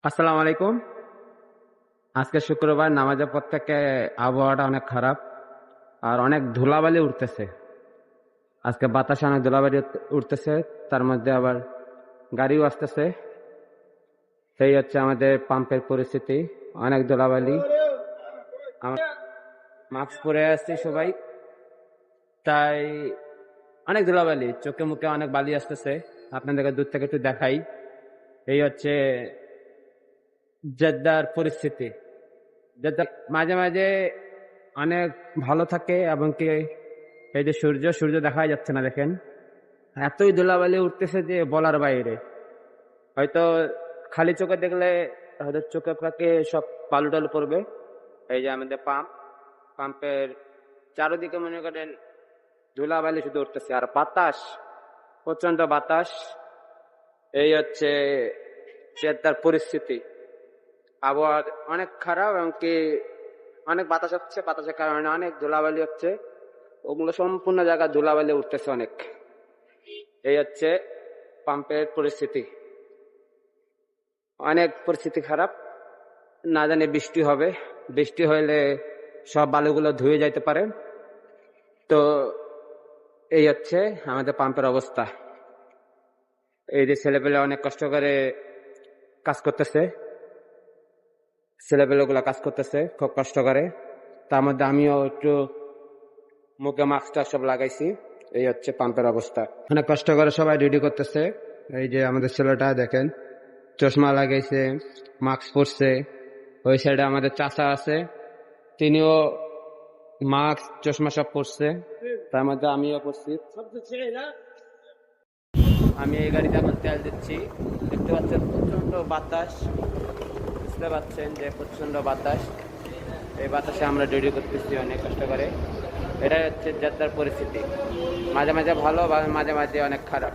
আসসালামু আলাইকুম। আজকে শুক্রবার, নামাজের পর থেকে আবহাওয়াটা অনেক খারাপ আর অনেক ধুলাবালি উঠতেছে। আজকে বাতাসে অনেক ধুলাবালি উঠতেছে, তার মধ্যে আবার গাড়িও আসতেছে। সেই হচ্ছে আমাদের পাম্পের পরিস্থিতি, অনেক ধুলাবালি। মাস্ক পরে আসছি সবাই, তাই অনেক ধুলাবালি, চোখে মুখে অনেক বালি আসতেছে। আপনাদেরকে দূর থেকে একটু দেখাই। এই হচ্ছে জেদ্দার পরিস্থিতি। জেদ্দা মাঝে মাঝে অনেক ভালো থাকে এবং কি এই যে সূর্য সূর্য দেখা যাচ্ছে না, দেখেন এতই ধুলাবালি উঠতেছে যে বলার বাইরে। হয়তো খালি চোখে দেখলে হয়তো চোখে পাকে সব বালু টালু পড়বে। এই যে আমাদের পাম্পের চারদিকে মনে করেন ধুলাবালি শুধু উঠতেছে আর বাতাস, প্রচন্ড বাতাস। এই হচ্ছে জেদ্দার পরিস্থিতি। আবহাওয়া অনেক খারাপ এবং কি অনেক বাতাস হচ্ছে, বাতাসের কারণে অনেক ধুলাবালি হচ্ছে, ওগুলো সম্পূর্ণ জায়গা ধুলাবালি উঠতেছে অনেক। এই হচ্ছে পাম্পের পরিস্থিতি, অনেক পরিস্থিতি খারাপ। না জানি বৃষ্টি হবে, বৃষ্টি হইলে সব বালুগুলো ধুয়ে যাইতে পারে। তো এই হচ্ছে আমাদের পাম্পের অবস্থা। এই যে ছেলেপেলে অনেক কষ্ট করে কাজ করতেছে, ছেলেপেলেগুলো কাজ করতেছে খুব কষ্ট করে। তার মধ্যে আমিও একটু মুখে মাস্কটা সব লাগাইছি। এই হচ্ছে পাম্পের অবস্থা, অনেক কষ্ট করে সবাই ডিউটি করতেছে। এই যে আমাদের ছেলেটা দেখেন, চশমা লাগাইছে, মাস্ক পরছে। ওই সাইডে আমাদের চাচা আছে, তিনিও মাস্ক চশমা সব পরছে, তার মধ্যে আমিও পরছি। আমি এই গাড়িতে এখন তেল দিচ্ছি। দেখতে পাচ্ছেন প্রচন্ড বাতাস, বুঝতে পারছেন যে প্রচন্ড বাতাস। এই বাতাসে আমরা ডিউটি করতেছি অনেক কষ্ট করে। এটাই হচ্ছে যাত্রার পরিস্থিতি, মাঝে মাঝে ভালো, মাঝে মাঝে অনেক খারাপ।